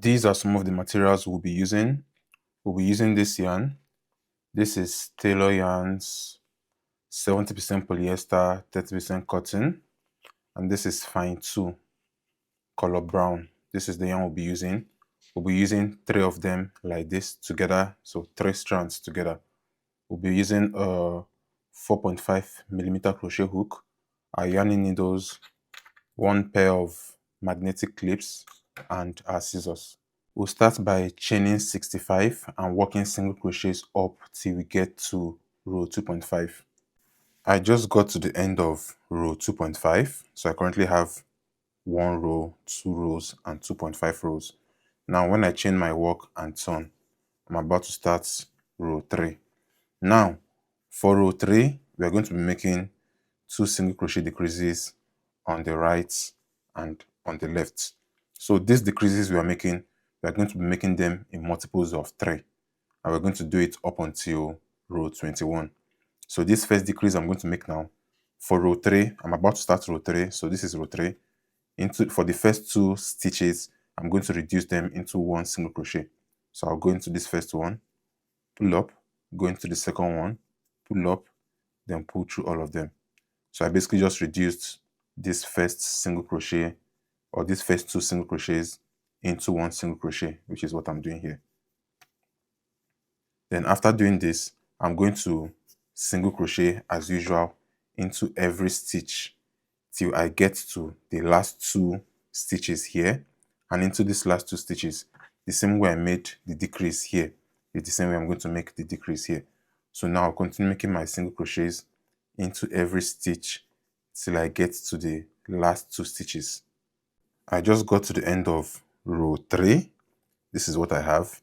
These are some of the materials we'll be using. We'll be using this yarn. This is Tailor Yarns, 70% polyester, 30% cotton. And this is Fine 2, color brown. This is the yarn we'll be using. We'll be using 3 of them like this together, so 3 strands together. We'll be using a 4.5mm crochet hook, our yarning needles, 1 pair of magnetic clips, and our scissors. We'll start by chaining 65 and working single crochets up till we get to row 2.5. I just got to the end of row 2.5, so I currently have 1 row, 2 rows, and 2.5 rows. Now when I chain my work and turn, I'm about to start row 3. Now for row 3, we are going to be making 2 single crochet decreases on the right and on the left. So these decreases we are making, we are going to be making them in multiples of 3, and we're going to do it up until row 21. So this first decrease I'm going to make now, for row 3, I'm about to start row 3, so this is row 3. For the first 2 stitches, I'm going to reduce them into 1 single crochet. So I'll go into this first one, pull up, go into the second one, pull up, then pull through all of them. So I basically just reduced this first single crochet, or these first 2 single crochets, into 1 single crochet, which is what I'm doing here. Then after doing this, I'm going to single crochet as usual into every stitch till I get to the last 2 stitches here, and into these last 2 stitches, the same way I made the decrease here is the same way I'm going to make the decrease here. So now I'll continue making my single crochets into every stitch till I get to the last 2 stitches. I just got to the end of row 3. This is what I have,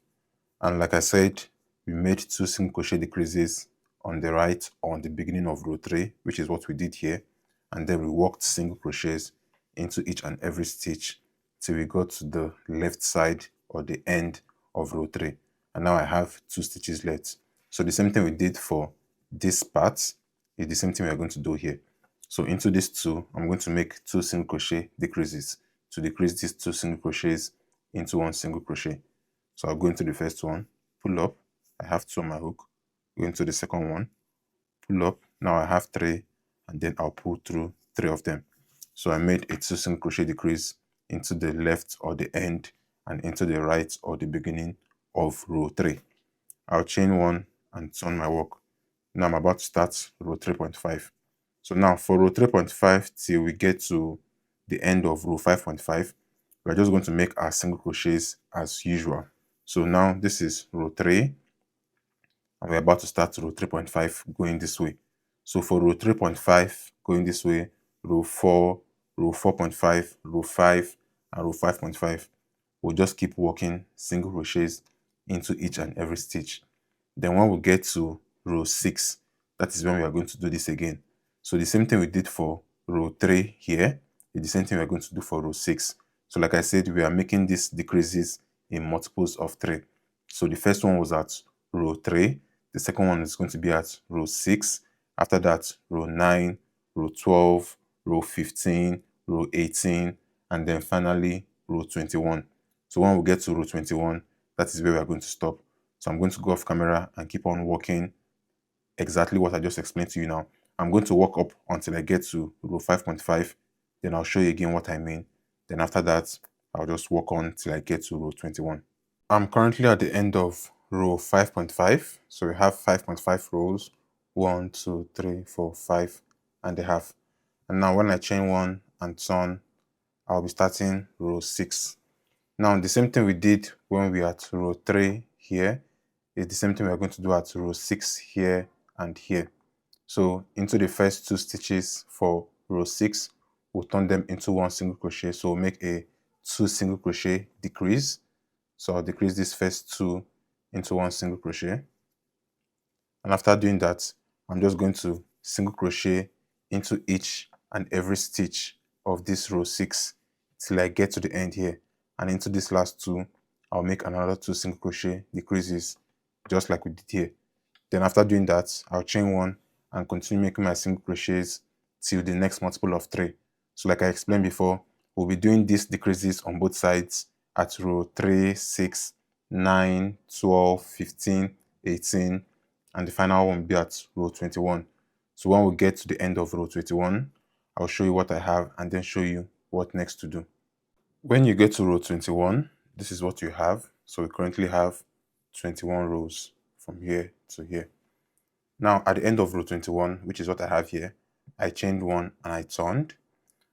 and like I said, we made 2 single crochet decreases on the right or on the beginning of row 3, which is what we did here, and then we worked single crochets into each and every stitch till we got to the left side or the end of row 3, and now I have 2 stitches left. So the same thing we did for this part is the same thing we're going to do here. So into these 2, I'm going to make 2 single crochet decreases to decrease these 2 single crochets into 1 single crochet. So I'll go into the first one, pull up, I have 2 on my hook, go into the second one, pull up, now I have 3, and then I'll pull through 3 of them. So I made a 2 single crochet decrease into the left or the end and into the right or the beginning of row 3. I'll chain 1 and turn my work. Now I'm about to start row 3.5. So now for row 3.5 till we get to the end of row 5.5, we're just going to make our single crochets as usual. So now this is row 3, and we're about to start row 3.5 going this way. So for row 3.5 going this way, row 4, row 4.5, row 5, and row 5.5, we'll just keep working single crochets into each and every stitch. Then when we get to row 6, that is when we are going to do this again. So the same thing we did for row 3 here is the same thing we're going to do for row 6. So like I said, we are making these decreases in multiples of 3. So the first one was at row 3, the second one is going to be at row 6, after that row 9, row 12, row 15, row 18, and then finally row 21. So when we get to row 21, that is where we are going to stop. So I'm going to go off camera and keep on working exactly what I just explained to you now. I'm going to work up until I get to row 5.5, then I'll show you again what I mean. Then after that, I'll just work on till I get to row 21. I'm currently at the end of row 5.5. So we have 5.5 rows, 1, 2, 3, 4, 5 and a half. And now when I chain 1 and turn, I'll be starting row 6. Now the same thing we did when we are at row 3 here is the same thing we're going to do at row 6 here and here. So into the first 2 stitches for row 6, we'll turn them into 1 single crochet. So we'll make a 2 single crochet decrease. So I'll decrease this first 2 into 1 single crochet. And after doing that, I'm just going to single crochet into each and every stitch of this row 6 till I get to the end here. And into this last 2, I'll make another 2 single crochet decreases just like we did here. Then after doing that, I'll chain 1 and continue making my single crochets till the next multiple of 3. So like I explained before, we'll be doing these decreases on both sides, at row 3, 6, 9, 12, 15, 18, and the final one will be at row 21. So when we get to the end of row 21, I'll show you what I have and then show you what next to do. When you get to row 21, this is what you have. So we currently have 21 rows from here to here. Now at the end of row 21, which is what I have here, I chained one and I turned.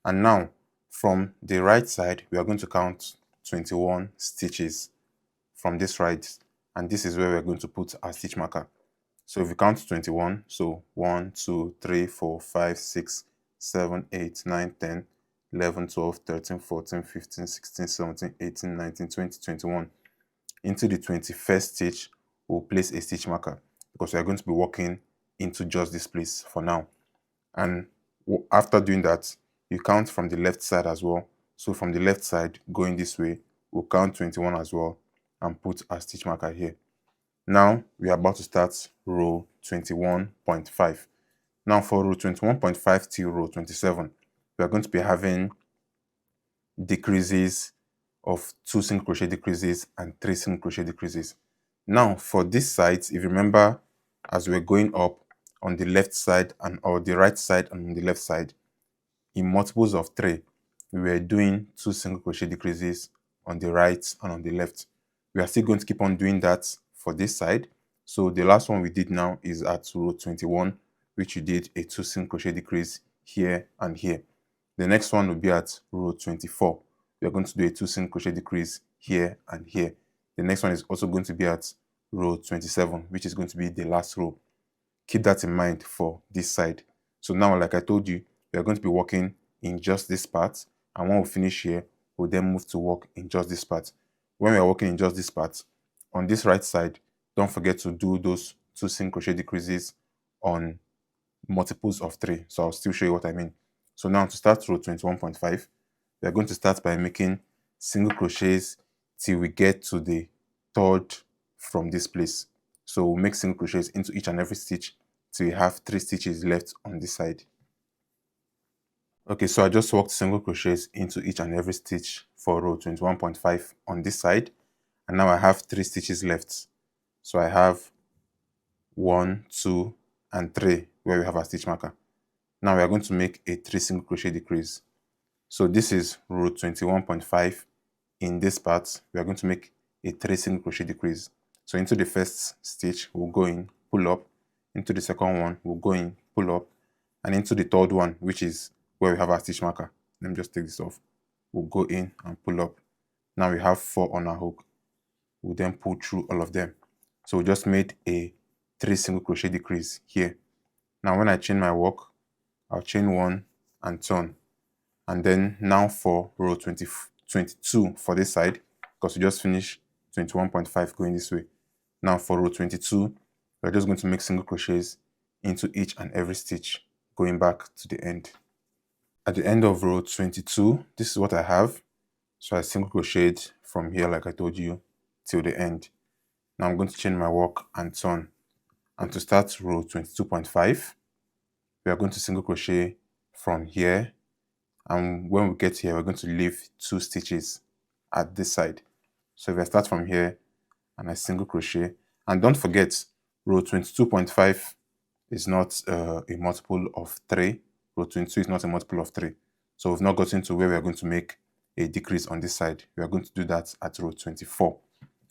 And now from the right side, we are going to count 21 stitches from this right, and this is where we're going to put our stitch marker. So if we count 21, so 1, 2, 3, 4, 5, 6, 7, 8, 9, 10, 11, 12, 13, 14, 15, 16, 17, 18, 19, 20, 21. Into the 21st stitch, we'll place a stitch marker because we are going to be working into just this place for now. And after doing that, you count from the left side as well. So from the left side going this way, we'll count 21 as well and put our stitch marker here. Now we are about to start row 21.5. Now for row 21.5 till row 27, we are going to be having decreases of 2 single crochet decreases and 3 single crochet decreases. Now for this side, if you remember, as we're going up on the left side or the right side and on the left side, in multiples of 3, we were doing 2 single crochet decreases on the right and on the left. We are still going to keep on doing that for this side. So the last one we did now is at row 21, which you did a 2 single crochet decrease here and here. The next one will be at row 24. We are going to do a 2 single crochet decrease here and here. The next one is also going to be at row 27, which is going to be the last row. Keep that in mind for this side. So now, like I told you, we are going to be working in just this part, and when we finish here, we'll then move to work in just this part. When we are working in just this part, on this right side, don't forget to do those 2 single crochet decreases on multiples of 3. So I'll still show you what I mean. So now to start row 21.5, we are going to start by making single crochets till we get to the 3rd from this place. So we'll make single crochets into each and every stitch till we have 3 stitches left on this side. Okay, so I just worked single crochets into each and every stitch for row 21.5 on this side, and now I have 3 stitches left. So I have 1, 2, and 3 where we have our stitch marker. Now we are going to make a 3 single crochet decrease. So this is row 21.5. In this part, we are going to make a 3 single crochet decrease. So into the first stitch, we'll go in, pull up. Into the second one, we'll go in, pull up. And into the 3rd one, which is where we have our stitch marker. Let me just take this off. We'll go in and pull up. Now we have 4 on our hook. We'll then pull through all of them. So we just made a 3 single crochet decrease here. Now when I chain my work, I'll chain 1 and turn. And then now for row 22 for this side, because we just finished 21.5 going this way. Now for row 22, we're just going to make single crochets into each and every stitch, going back to the end. At the end of row 22, this is what I have. So I single crocheted from here, like I told you, till the end. Now I'm going to chain my work and turn. And to start row 22.5, we are going to single crochet from here. And when we get here, we're going to leave 2 stitches at this side. So if I start from here and I single crochet, and don't forget, row 22.5 is not a multiple of 3. Row 22 is not a multiple of 3. So we've not gotten to where we are going to make a decrease on this side. We are going to do that at row 24.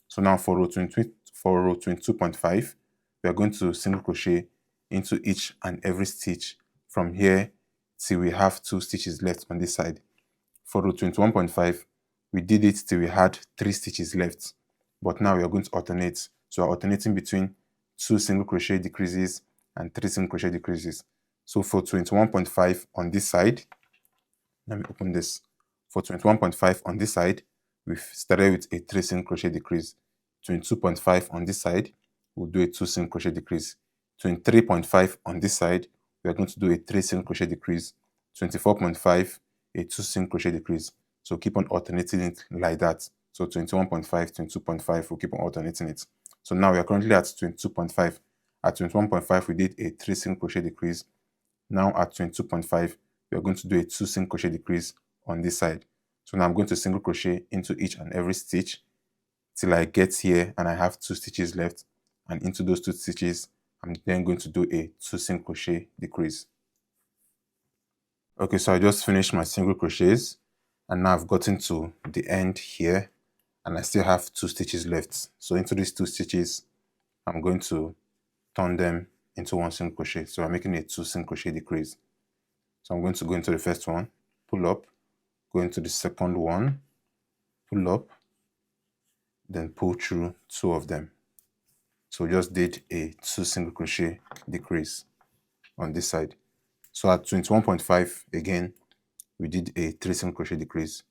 So now for row 22.5, we are going to single crochet into each and every stitch from here till we have 2 stitches left on this side. For row 21.5, we did it till we had 3 stitches left. But now we are going to alternate. So we're alternating between 2 single crochet decreases and 3 single crochet decreases. So for 21.5 on this side, let me open this. For 21.5 on this side, we've started with a 3 single crochet decrease. 22.5 on this side, we'll do a 2 single crochet decrease. 23.5 on this side, we are going to do a 3 single crochet decrease. 24.5, a 2 single crochet decrease. So keep on alternating it like that. So 21.5, 22.5, we'll keep on alternating it. So now we are currently at 22.5. At 21.5, we did a 3 single crochet decrease. Now at 22.5, we are going to do a 2 single crochet decrease on this side. So now I'm going to single crochet into each and every stitch till I get here and I have 2 stitches left, and into those 2 stitches I'm then going to do a 2 single crochet decrease. Okay, so I just finished my single crochets and now I've gotten to the end here and I still have 2 stitches left. So into these 2 stitches I'm going to turn them into 1 single crochet. So I'm making a 2 single crochet decrease. So I'm going to go into the first one, pull up, go into the second one, pull up, then pull through 2 of them. So we just did a 2 single crochet decrease on this side. So at 21.5 again, we did a 3 single crochet decrease.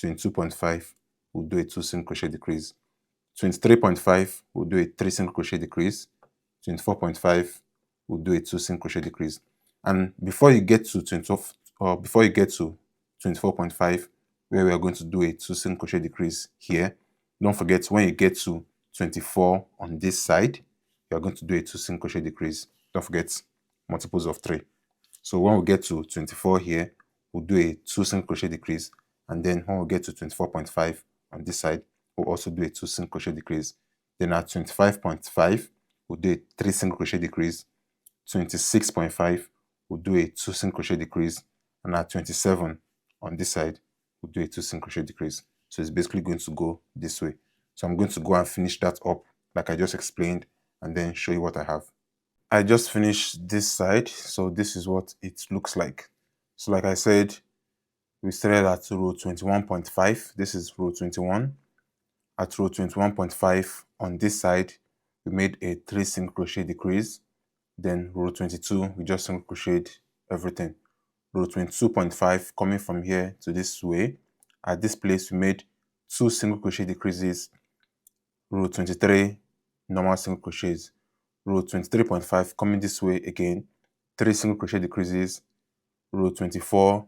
22.5, we'll do a 2 single crochet decrease. 23.5, we'll do a 3 single crochet decrease. 24.5, we'll do a 2 single crochet decrease. And before you get to 24.5, where we are going to do a 2 single crochet decrease here, don't forget when you get to 24 on this side, you are going to do a 2 single crochet decrease. Don't forget multiples of 3. So when we get to 24 here, we'll do a 2 single crochet decrease, and then when we get to 24.5 on this side, we'll also do a 2 single crochet decrease. Then at 25.5, we'll do a 3 single crochet decrease. 26.5, we'll do a 2 single crochet decrease, and at 27 on this side, we'll do a 2 single crochet decrease. So it's basically going to go this way. So I'm going to go and finish that up like I just explained, and then show you what I have. I just finished this side, so this is what it looks like. So like I said, we started at row 21.5. This is row 21. At row 21.5 on this side, we made a 3 single crochet decrease. Then row 22, we just single crocheted everything. Row 22.5, coming from here to this way, at this place we made 2 single crochet decreases. Row 23, normal single crochets. Row 23.5, coming this way again, 3 single crochet decreases. Row 24,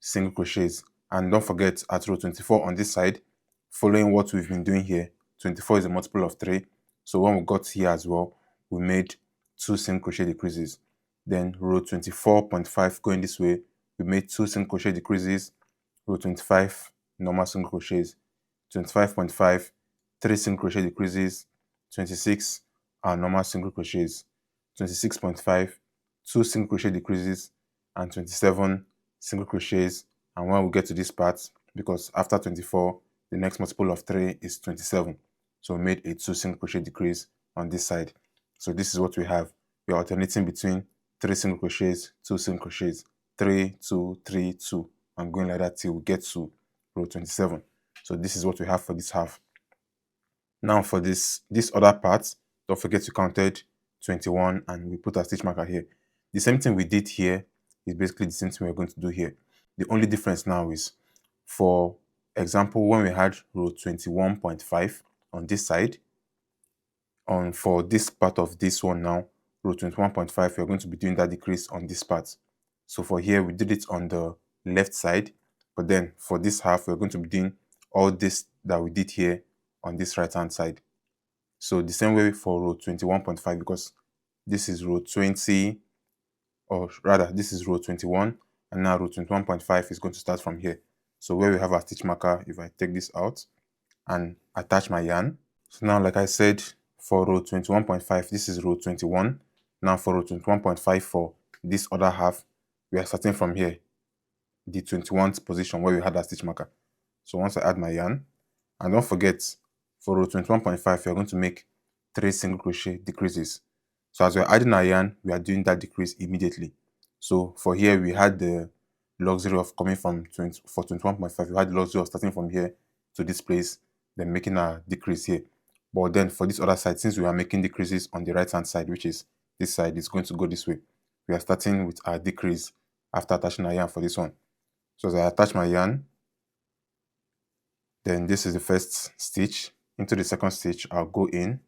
single crochets. And don't forget, at row 24 on this side, following what we've been doing here, 24 is a multiple of 3. So when we got here as well, we made 2 single crochet decreases. Then row 24.5 going this way, we made 2 single crochet decreases. Row 25, normal single crochets. 25.5, 3 single crochet decreases. 26 are normal single crochets. 26.5, 2 single crochet decreases, and 27 single crochets. And when we get to this part, because after 24 the next multiple of 3 is 27, so we made a 2 single crochet decrease on this side. So this is what we have. We are alternating between 3 single crochets, 2 single crochets, 3 2 3 2, and going like that till we get to row 27. So this is what we have for this half. Now for this other part, don't forget we counted 21 and we put our stitch marker here. The same thing we did here is basically the same thing we're going to do here. The only difference now is, for example, when we had row 21.5 on this side, for this part of this one now, row 21.5, we're going to be doing that decrease on this part. So for here, we did it on the left side, but then for this half, we're going to be doing all this that we did here on this right hand side. So the same way for row 21.5, because this is row 20, or rather this is row 21, and now row 21.5 is going to start from here. So where we have our stitch marker, if I take this out and attach my yarn, so now like I said, for row 21.5, this is row 21. Now for row 21.5, for this other half, we are starting from here, the 21st position where we had our stitch marker. So once I add my yarn, and don't forget, for row 21.5, we are going to make 3 single crochet decreases. So as we're adding our yarn, we are doing that decrease immediately. So for here, we had the luxury of coming from for 21.5, we had the luxury of starting from here to this place, then making a decrease here. But then for this other side, since we are making decreases on the right hand side, which is this side, is going to go this way. We are starting with our decrease after attaching our yarn for this one. So as I attach my yarn, then this is the first stitch. Into the second stitch, I'll go in,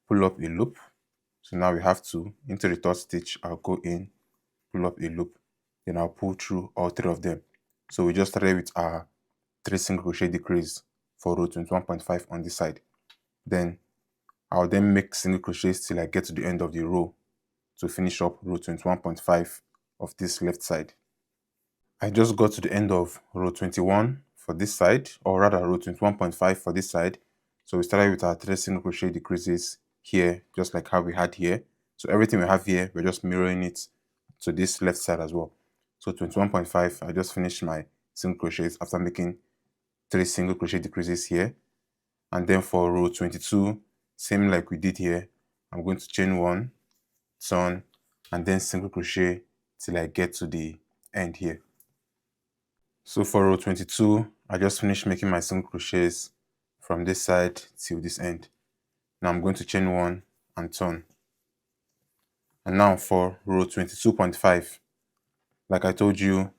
pull up a loop. So now we have to, into the third stitch, I'll go in, pull up a loop, then I'll pull through all 3 of them. So we just started with our 3 single crochet decrease for row 21.5 on this side. Then I'll then make single crochets till I get to the end of the row to finish up row 21.5 of this left side. I just got to the end of row 21 for this side, or rather row 21.5 for this side. So we started with our 3 single crochet decreases here, just like how we had here. So everything we have here, we're just mirroring it to this left side as well. So 21.5, I just finished my single crochets after making 3 single crochet decreases here. And then for row 22, same like we did here, I'm going to chain 1, turn, and then single crochet till I get to the end here. So for row 22, I just finished making my single crochets from this side till this end. Now I'm going to chain 1 and turn. And now for row 22.5, like I told you,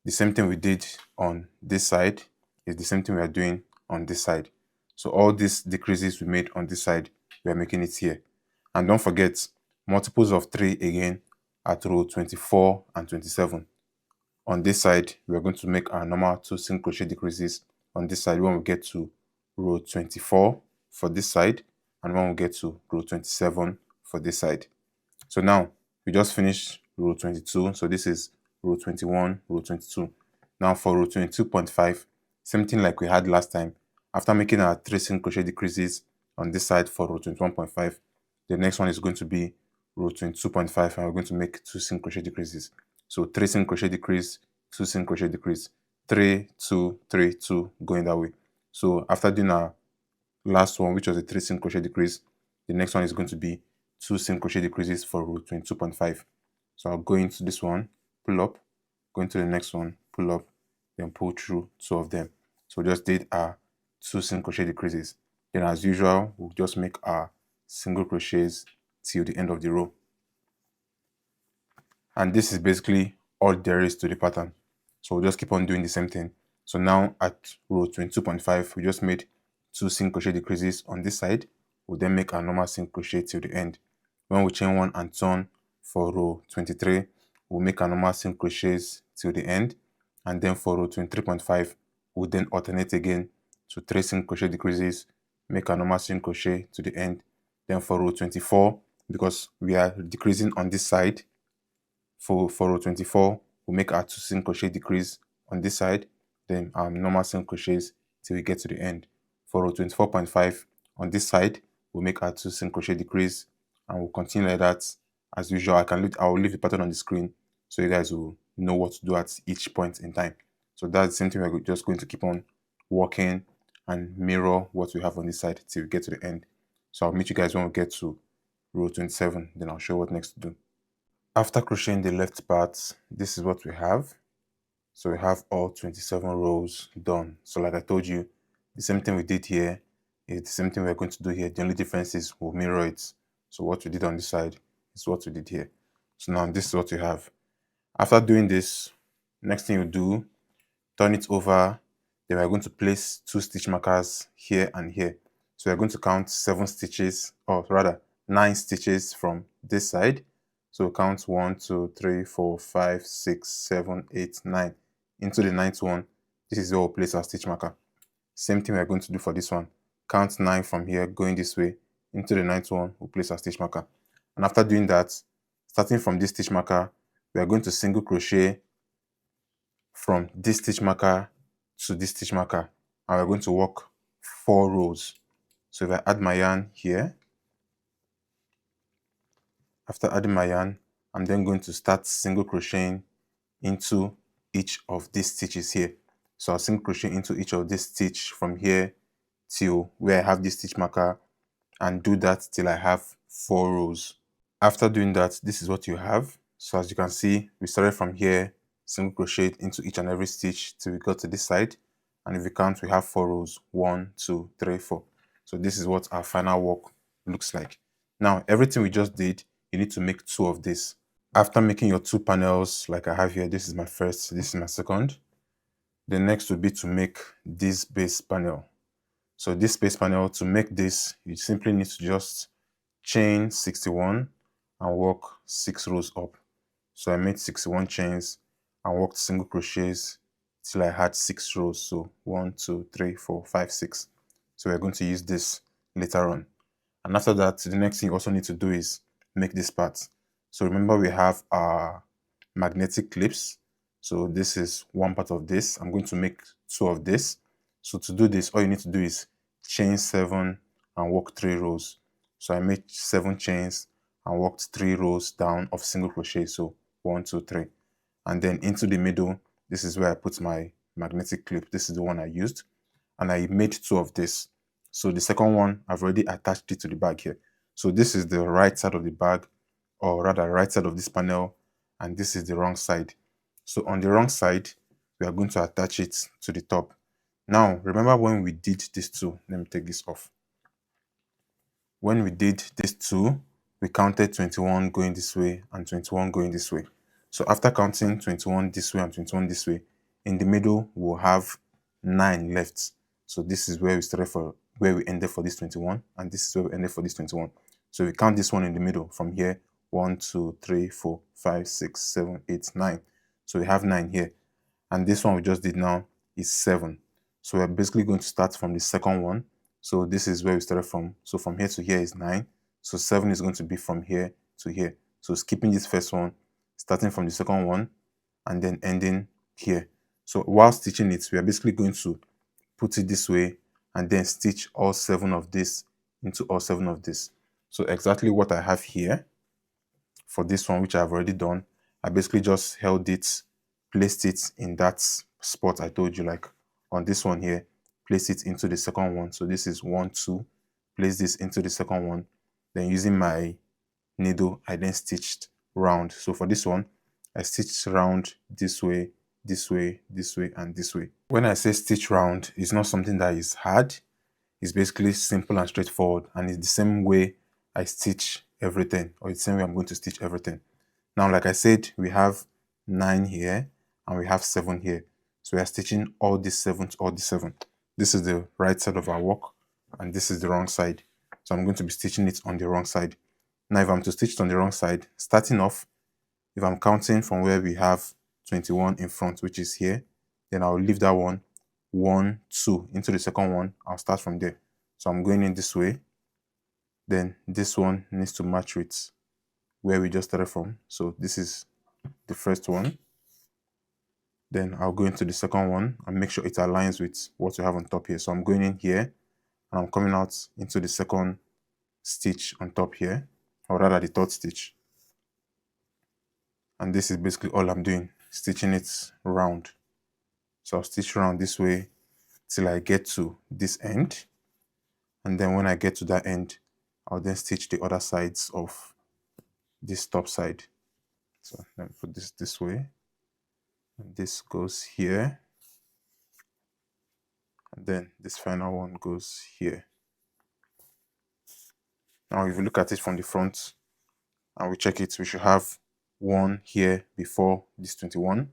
the same thing we did on this side is the same thing we are doing on this side. So all these decreases we made on this side, we are making it here. And don't forget, multiples of 3 again at row 24 and 27. On this side, we are going to make our normal 2 single crochet decreases on this side when we get to row 24 for this side, and when we get to row 27 for this side. So now we just finished row 22. So this is row 21, row 22. Now for row 22.5, same thing like we had last time. After making our 3 single crochet decreases on this side for row 21.5, the next one is going to be row 22.5, and we're going to make 2 single crochet decreases. So 3 single crochet decrease, 2 single crochet decrease, 3, 2, 3, 2, going that way. So after doing our last one, which was a 3 single crochet decrease, the next one is going to be 2 single crochet decreases for row 22.5. So I'll go into this one, pull up, go into the next one, pull up, then pull through 2 of them. So we just did our 2 single crochet decreases. Then as usual, we'll just make our single crochets till the end of the row. And this is basically all there is to the pattern. So we'll just keep on doing the same thing. So now at row 22.5, we just made 2 single crochet decreases on this side. We'll then make a normal single crochet till the end. When we chain 1 and turn for row 23, we'll make a normal single crochets till the end. And then for row 23.5, we'll then alternate again to 3 single crochet decreases, make a normal single crochet to the end. Then for row 24, because we are decreasing on this side, for row 24, we'll make our 2 single crochet decrease on this side, then our normal single crochets till we get to the end. For row 24.5, on this side, we'll make our 2 single crochet decrease, and we'll continue like that. As usual, I will leave the pattern on the screen so you guys will know what to do at each point in time. So that's the same thing. We're just going to keep on working and mirror what we have on this side till we get to the end. So I'll meet you guys when we get to row 27, then I'll show what next to do. After crocheting the left part, this is what we have. So we have all 27 rows done. So like I told you, the same thing we did here is the same thing we're going to do here. The only difference is we'll mirror it. So what we did on this side is what we did here. So now this is what you have. After doing this, next thing you do, turn it over. Then we're going to place 2 stitch markers here and here. So we're going to count 7 stitches, or rather 9 stitches from this side. So count 1, 2, 3, 4, 5, 6, 7, 8, 9. Into the 9th one, this is where we'll place our stitch marker. Same thing we're going to do for this one. Count 9 from here, going this way. Into the 9th one, we'll place our stitch marker. And after doing that, starting from this stitch marker, we are going to single crochet from this stitch marker to this stitch marker. And we're going to work 4 rows. So if I add my yarn here, after adding my yarn, I'm then going to start single crocheting into each of these stitches here. So I'll single crochet into each of this stitch from here till where I have this stitch marker, and do that till I have 4 rows. After doing that, this is what you have. So as you can see, we started from here, single crochet into each and every stitch till we got to this side. And if we count, we have 4 rows. 1, 2, 3, 4. So this is what our final work looks like. Now, everything we just did, you need to make 2 of this. After making your 2 panels, like I have here, this is my first, this is my second. The next would be to make this base panel. So this base panel, to make this, you simply need to just chain 61 and work 6 rows up. So I made 61 chains and worked single crochets till I had 6 rows. So 1, 2, 3, 4, 5, 6. So we're going to use this later on. And after that, the next thing you also need to do is make this part. So remember, we have our magnetic clips. So this is one part of this. I'm going to make 2 of this. So to do this, all you need to do is chain 7 and work 3 rows. So I made 7 chains and worked 3 rows down of single crochet. So 1, 2, 3. And then into the middle, this is where I put my magnetic clip. This is the one I used. And I made 2 of this. So the second one, I've already attached it to the bag here. So this is the right side of the bag, or rather right side of this panel, and this is the wrong side. So on the wrong side, we are going to attach it to the top. Now, remember when we did this two, let me take this off. When we did this two, we counted 21 going this way and 21 going this way. So after counting 21 this way and 21 this way, in the middle, we'll have 9 left. So this is where we started for, where we ended for this 21, and this is where we ended for this 21. So we count this one in the middle from here, 1, 2, 3, 4, 5, 6, 7, 8, 9. So we have 9 here. And this one we just did now is 7. So we're basically going to start from the second one. So this is where we started from. So from here to here is 9. So 7 is going to be from here to here. So skipping this first one, starting from the second one, and then ending here. So while stitching it, we are basically going to put it this way and then stitch all 7 of this into all 7 of this. So exactly what I have here for this one, which I've already done, I basically just held it, placed it in that spot I told you, like on this one here, place it into the second one. So this is 1, 2, place this into the second one. Then using my needle, I then stitched round. So for this one, I stitched round this way, this way, this way, and this way. When I say stitch round, it's not something that is hard. It's basically simple and straightforward, and it's the same way I stitch everything, or it's the same way I'm going to stitch everything. Now, like I said, we have 9 here and we have 7 here. So we are stitching all these 7 to all these 7. This is the right side of our work, and this is the wrong side. So I'm going to be stitching it on the wrong side. Now, if I'm to stitch it on the wrong side, starting off, if I'm counting from where we have 21 in front, which is here, then I'll leave that one, 1, 2 into the second one. I'll start from there. So I'm going in this way. Then this one needs to match with where we just started from. So this is the first one. Then I'll go into the second one and make sure it aligns with what we have on top here. So I'm going in here and I'm coming out into the second stitch on top here, or rather the third stitch. And this is basically all I'm doing, stitching it round. So I'll stitch around this way till I get to this end. And then when I get to that end, I'll then stitch the other sides of this top side. So let me put this way. And this goes here. And then this final one goes here. Now, if you look at it from the front and we check it, we should have 1 here before this 21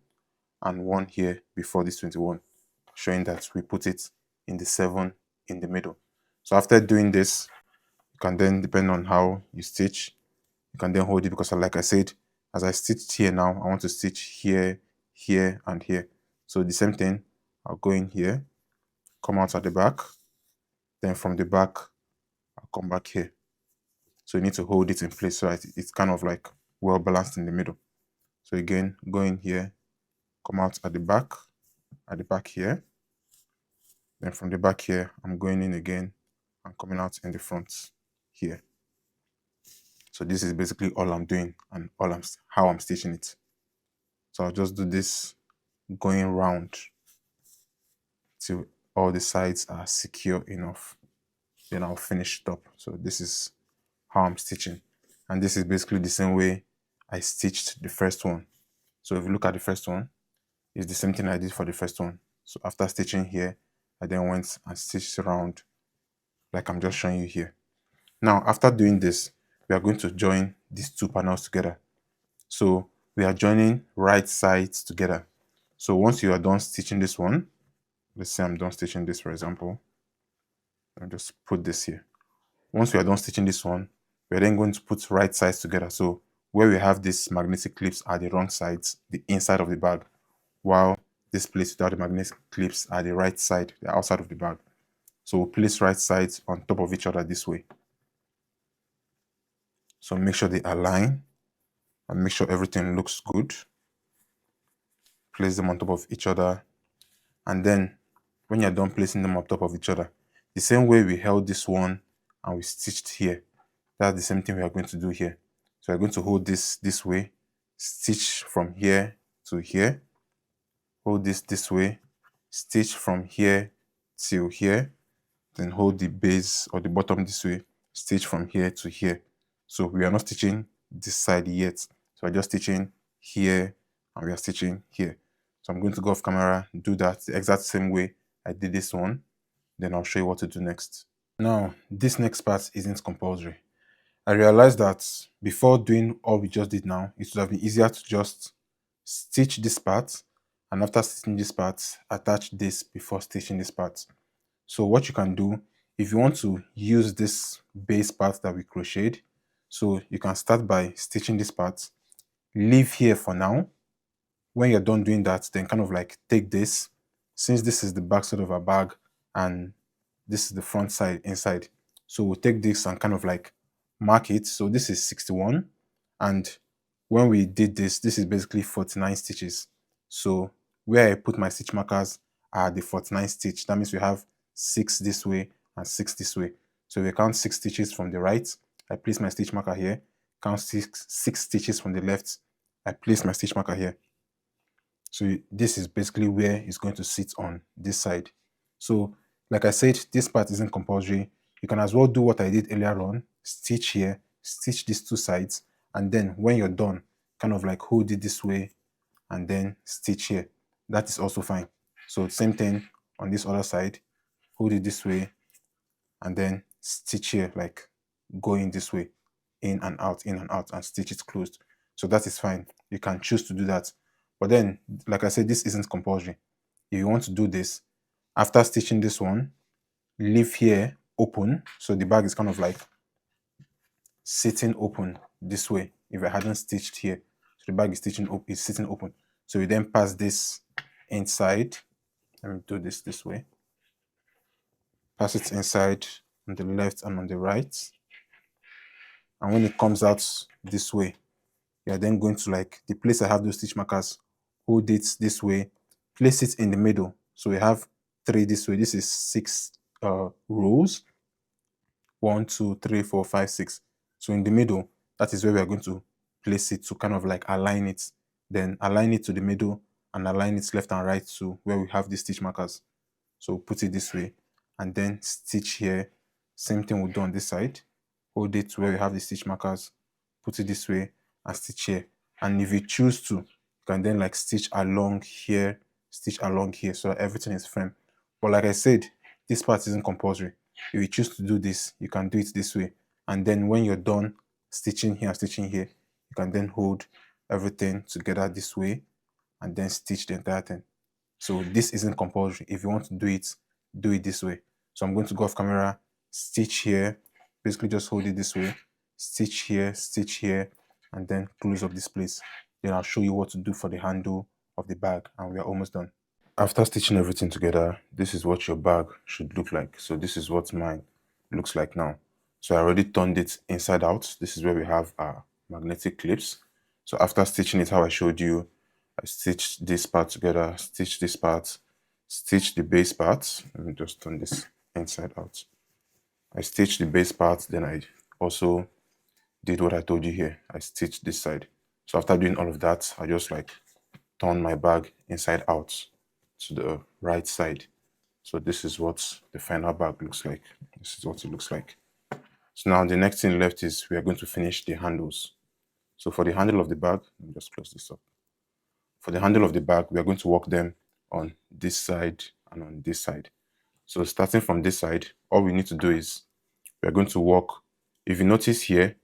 and 1 here before this 21, showing that we put it in the 7 in the middle. So after doing this, you can then, depend on how you stitch, you can then hold it, because like I said, as I stitched here now, I want to stitch here, here, and here. So the same thing, I'll go in here, come out at the back, then from the back, I'll come back here. So you need to hold it in place so it's kind of like well balanced in the middle. So again, go in here, come out at the back here. Then from the back here, I'm going in again and coming out in the front here. So this is basically all I'm doing and how I'm stitching it. So I'll just do this going round till all the sides are secure enough. Then I'll finish it up. So this is how I'm stitching. And this is basically the same way I stitched the first one. So if you look at the first one, it's the same thing I did for the first one. So after stitching here, I then went and stitched around like I'm just showing you here. Now, after doing this, we are going to join these 2 panels together. So we are joining right sides together. So once you are done stitching this one, let's say I'm done stitching this, for example. I'll just put this here. Once we are done stitching this one, we're then going to put right sides together. So where we have these magnetic clips are the wrong sides, the inside of the bag, while this place without the magnetic clips are the right side, the outside of the bag. So we'll place right sides on top of each other this way. So make sure they align and make sure everything looks good. place them on top of each other, and then when you're done placing them on top of each other, the same way we held this one and we stitched here, that's the same thing we are going to do here. So we're going to hold this way, stitch from here to here, hold this way, stitch from here till here, then hold the base or the bottom this way, stitch from here to here. So we are not stitching this side yet, so we're just stitching here and we are stitching here. So I'm going to go off camera, do that the exact same way I did this one, then I'll show you what to do next. Now, this next part isn't compulsory. I realized that before doing all we just did now, it would have been easier to just stitch this part, and after stitching this part, attach this before stitching this part. So what you can do, if you want to use this base part that we crocheted, so you can start by stitching this part, leave here for now. When you're done doing that, then kind of like take this, since this is the back side of our bag and this is the front side inside, so we'll take this and kind of like mark it. So this is 61, and when we did this is basically 49 stitches. So where I put my stitch markers are the 49 stitch. That means we have 6 this way and 6 this way. So if we count 6 stitches from the right, I place my stitch marker here. Count 6 stitches from the left, I place my stitch marker here. So this is basically where it's going to sit on this side. So like I said, this part isn't compulsory. You can as well do what I did earlier on, stitch here, stitch these two sides, and then when you're done, kind of like hold it this way and then stitch here. That is also fine. So same thing on this other side, hold it this way and then stitch here, like going this way, in and out, and stitch it closed. So that is fine. You can choose to do that. But then, like I said, this isn't compulsory. If you want to do this, after stitching this one, leave here open. So the bag is kind of like sitting open this way. If I hadn't stitched here, so the bag is sitting open. So you then pass this inside. Let me do this way. Pass it inside on the left and on the right. And when it comes out this way, you're then going to, like, the place I have those stitch markers, hold it this way, place it in the middle. So we have 3 this way. This is 6 rows. 1, 2, 3, 4, 5, 6. So in the middle, that is where we are going to place it to kind of like align it. Then align it to the middle and align it left and right to where we have the stitch markers. So put it this way and then stitch here. Same thing we'll do on this side. Hold it to where we have the stitch markers, put it this way and stitch here. And if you choose to, you can then like stitch along here, stitch along here, so everything is firm. But like I said, this part isn't compulsory. If you choose to do this, you can do it this way. And then when you're done stitching here and stitching here, you can then hold everything together this way and then stitch the entire thing. So this isn't compulsory. If you want to do it this way. So I'm going to go off camera, stitch here, basically just hold it this way, stitch here, and then close up this place. Then I'll show you what to do for the handle of the bag, and we are almost done. After stitching everything together, this is what your bag should look like. So this is what mine looks like now. So I already turned it inside out. This is where we have our magnetic clips. So after stitching it how I showed you, I stitched this part together, stitch this part, stitch the base part. Let me just turn this inside out. I stitched the base part, then I also did what I told you here. I stitched this side. So after doing all of that, I just like turn my bag inside out to the right side. So this is what the final bag looks like. This is what it looks like. So now the next thing left is we are going to finish the handles. So for the handle of the bag, let me just close this up. For the handle of the bag, we are going to work them on this side and on this side. So starting from this side, all we need to do is we are going to work. If you notice here,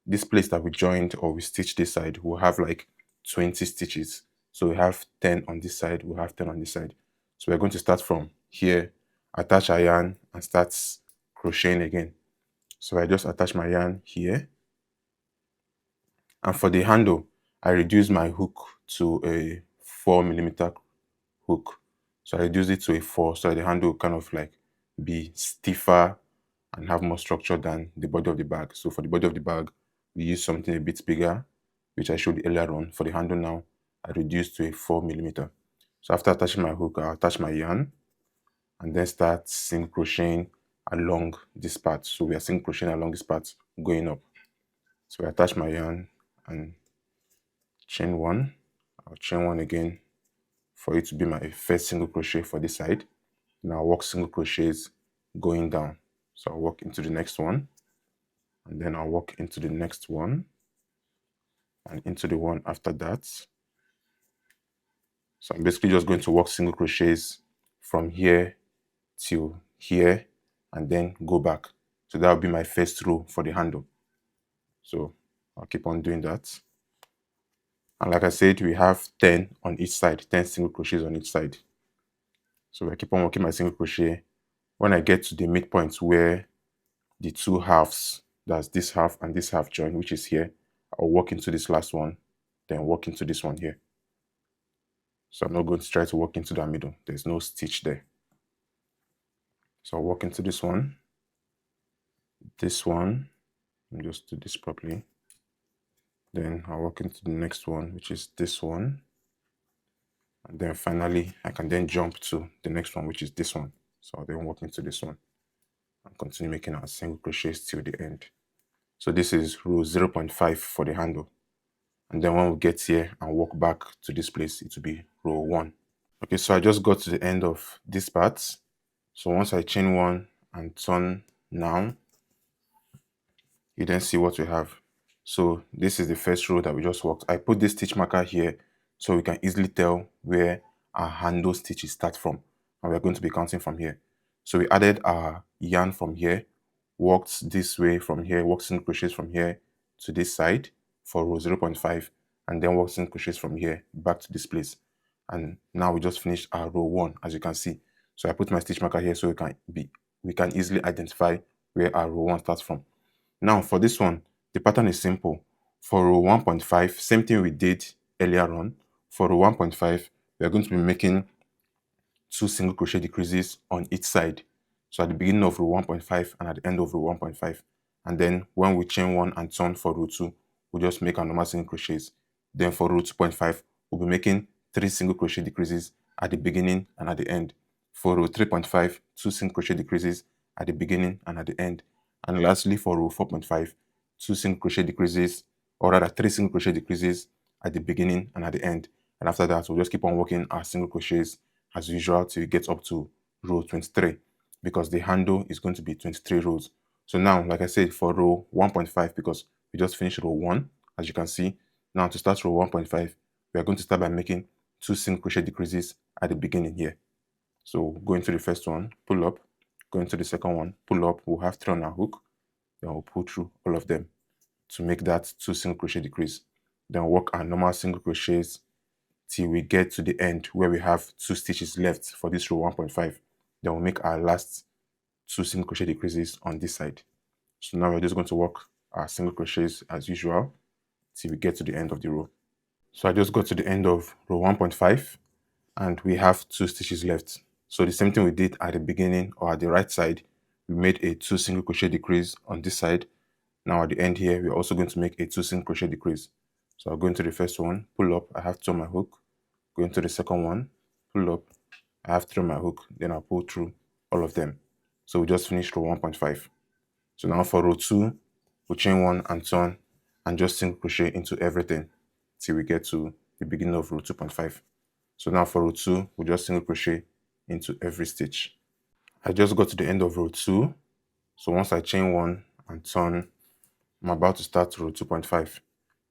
this place that we joined or we stitched this side will have like 20 stitches. So we have 10 on this side, we have 10 on this side. So we're going to start from here, attach our yarn and start crocheting again. So I just attach my yarn here. And for the handle, I reduce my hook to a 4mm hook. So I reduce it to a 4 so the handle will kind of like be stiffer and have more structure than the body of the bag. So for the body of the bag, we use something a bit bigger, which I showed earlier on. For the handle now, I reduced to a 4mm. So after attaching my hook, I'll attach my yarn and then start single crocheting along this part. So we are single crocheting along this part going up. So I attach my yarn and chain one. I'll chain one again for it to be my first single crochet for this side. Now I'll work single crochets going down. So I'll work into the next one, and then I'll work into the next one and into the one after that. So I'm basically just going to work single crochets from here till here and then go back. So that will be my first row for the handle. So I'll keep on doing that. And like I said, we have 10 on each side, 10 single crochets on each side. So I keep on working my single crochet. When I get to the midpoint where the two halves, that's this half and this half join, which is here, I'll work into this last one, then work into this one here. So I'm not going to try to work into that middle. There's no stitch there. So I'll work into this one. Let me just do this properly. Then I'll work into the next one, which is this one. And then finally, I can then jump to the next one, which is this one. So I'll then work into this one and continue making our single crochets till the end. So this is row 0.5 for the handle. And then when we get here and walk back to this place, it will be row 1. Okay, so I just got to the end of this part. So once I chain one and turn now, you then see what we have. So this is the first row that we just worked. I put this stitch marker here so we can easily tell where our handle stitches start from. And we're going to be counting from here. So we added our yarn from here, worked this way from here, worked single crochets from here to this side for row 0.5, and then worked single crochets from here back to this place. And now we just finished our row 1, as you can see. So I put my stitch marker here so we can easily identify where our row 1 starts from. Now for this one, the pattern is simple. For row 1.5, same thing we did earlier on. For row 1.5, we are going to be making 2 single crochet decreases on each side. So at the beginning of row 1.5 and at the end of row 1.5. And then when we chain one and turn for row 2, we'll just make our normal single crochets. Then for row 2.5, we'll be making 3 single crochet decreases at the beginning and at the end. For row 3.5, 2 single crochet decreases at the beginning and at the end. And lastly, for row 4.5, 2 single crochet decreases, or rather 3 single crochet decreases at the beginning and at the end. And after that, we'll just keep on working our single crochets as usual till we get up to row 23, because the handle is going to be 23 rows. So now, like I said, for row 1.5, because we just finished row 1, as you can see, now to start row 1.5, we are going to start by making 2 single crochet decreases at the beginning here. So go into the first one, pull up, go into the second one, pull up, we'll have 3 on our hook, then we'll pull through all of them to make that 2 single crochet decrease. Then work our normal single crochets till we get to the end where we have 2 stitches left for this row 1.5. Then we'll make our last 2 single crochet decreases on this side. So now we're just going to work our single crochets as usual till we get to the end of the row. So I just got to the end of row 1.5 and we have 2 stitches left. So the same thing we did at the beginning or at the right side, we made a 2 single crochet decrease on this side. Now at the end here, we're also going to make a 2 single crochet decrease. So I'll go into the first one, pull up, I have 2 on my hook, go into the second one, pull up, I have 3 on my hook, then I'll pull through all of them. So we just finished row 1.5. So now for row 2, we'll chain 1 and turn and just single crochet into everything till we get to the beginning of row 2.5. So now for row 2, we'll just single crochet into every stitch. I just got to the end of row 2. So once I chain 1 and turn, I'm about to start row 2.5.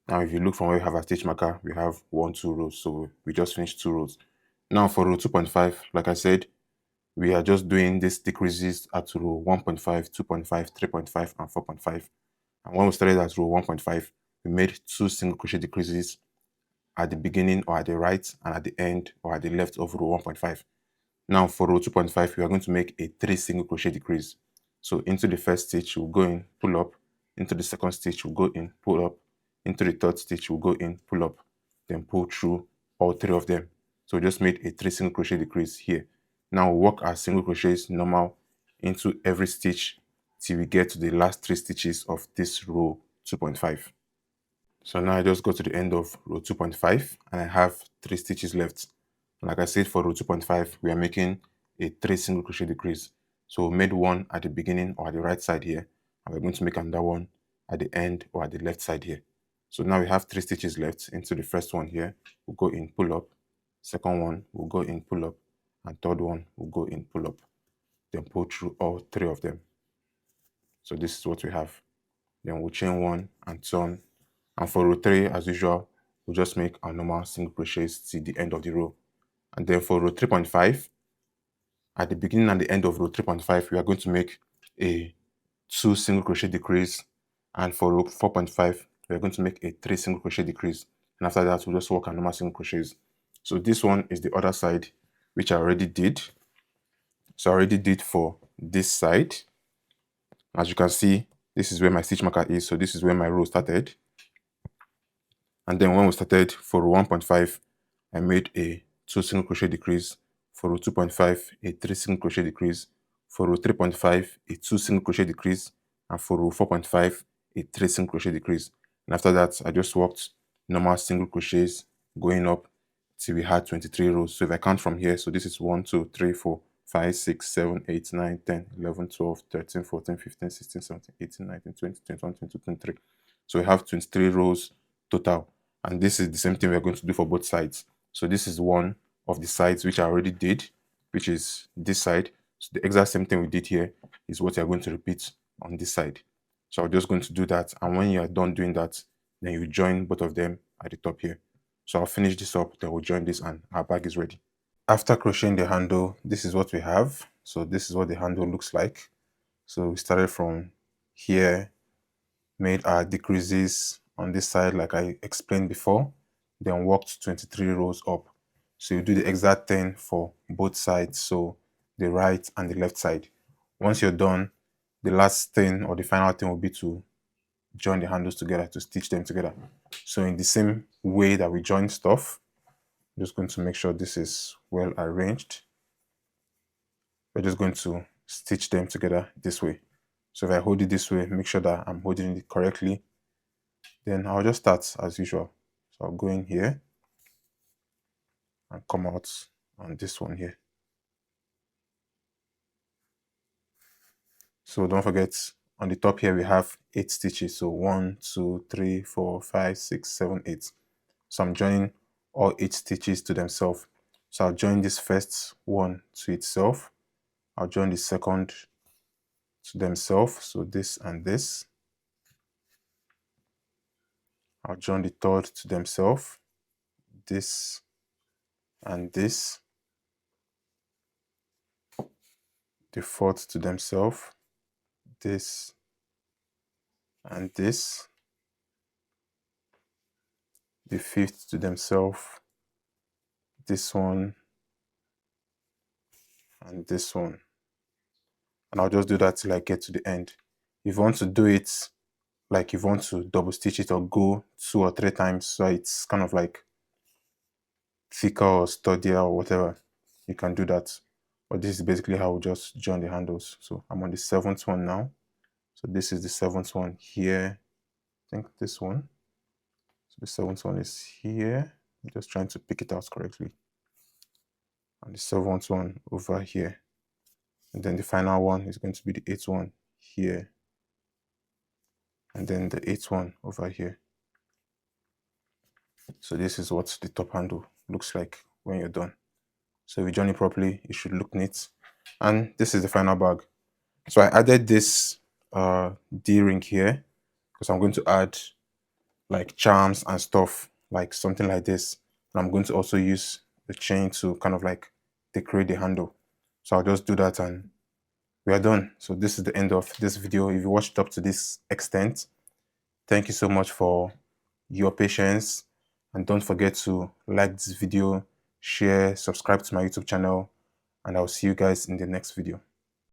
Now if you look from where we have our stitch marker, we have 1, 2 rows. So we just finished 2 rows. Now for row 2.5, like I said, we are just doing these decreases at row 1.5, 2.5, 3.5, and 4.5. And when we started at row 1.5, we made 2 single crochet decreases at the beginning or at the right and at the end or at the left of row 1.5. Now for row 2.5, we are going to make a 3 single crochet decrease. So into the first stitch, we'll go in, pull up. Into the second stitch, we'll go in, pull up. Into the third stitch, we'll go in, pull up, then pull through all 3 of them. So we just made a 3 single crochet decrease here. Now we'll work our single crochets normal into every stitch till we get to the last 3 stitches of this row 2.5. So now I just go to the end of row 2.5 and I have 3 stitches left. Like I said, for row 2.5, we are making a 3 single crochet decrease. So we made one at the beginning or at the right side here, and we're going to make another one at the end or at the left side here. So now we have 3 stitches left. Into the first one here, we'll go in, pull up. Second one, we'll go in, pull up. And third one, we'll go in, pull up. Then pull through all 3 of them. So this is what we have. Then we'll chain 1 and turn. And for row 3, as usual, we'll just make our normal single crochets till the end of the row. And then for row 3.5, at the beginning and the end of row 3.5, we are going to make a 2 single crochet decrease. And for row 4.5, we are going to make a 3 single crochet decrease. And after that, we'll just work our normal single crochets. So this one is the other side, which I already did. So I already did for this side. As you can see, this is where my stitch marker is. So this is where my row started. And then when we started for row 1.5, I made a 2 single crochet decrease. For row 2.5, a 3 single crochet decrease. For row 3.5, a 2 single crochet decrease. And for row 4.5, a 3 single crochet decrease. And after that, I just worked normal single crochets going up till we had 23 rows. So if I count from here, so this is 1, 2, 3, 4, 5, 6, 7, 8, 9, 10, 11, 12, 13, 14, 15, 16, 17, 18, 19, 20, 21, 22, 23. So we have 23 rows total. And this is the same thing we're going to do for both sides. So this is one of the sides which I already did, which is this side. So the exact same thing we did here is what you're going to repeat on this side. So I'm just going to do that. And when you are done doing that, then you join both of them at the top here. So I'll finish this up, then we'll join this and our bag is ready. After crocheting the handle, this is what we have. So this is what the handle looks like. So we started from here, made our decreases on this side like I explained before, then worked 23 rows up. So you do the exact thing for both sides, so the right and the left side. Once you're done, the last thing or the final thing will be to join the handles together, to stitch them together. So in the same way that we join stuff, I'm just going to make sure this is well arranged. We're just going to stitch them together this way. So if I hold it this way, make sure that I'm holding it correctly. Then I'll just start as usual. So I'll go in here and come out on this one here. So don't forget, on the top here we have 8 stitches. So 1, 2, 3, 4, 5, 6, 7, 8. So I'm joining all 8 stitches to themselves. So I'll join this first one to itself. I'll join the second to themselves. So this and this. I'll join the third to themselves. This and this. The fourth to themselves. This and this. The fifth to themselves. This one and this one. And I'll just do that till I get to the end. If you want to do it like you want to double stitch it or go 2 or 3 times, so it's kind of like thicker or sturdier or whatever, you can do that. But this is basically how we just join the handles. So I'm on the 7th one now. So this is the 7th one here. I think this one. So the 7th one is here. I'm just trying to pick it out correctly. And the 7th one over here. And then the final one is going to be the 8th one here. And then the 8th one over here. So this is what the top handle looks like when you're done. So if you join it properly, it should look neat. And this is the final bag. So I added this D-ring here because I'm going to add like charms and stuff, like something like this. And I'm going to also use the chain to kind of like decorate the handle. So I'll just do that and we are done. So this is the end of this video. If you watched up to this extent, thank you so much for your patience. And don't forget to like this video, share, subscribe to my YouTube channel, and I'll see you guys in the next video.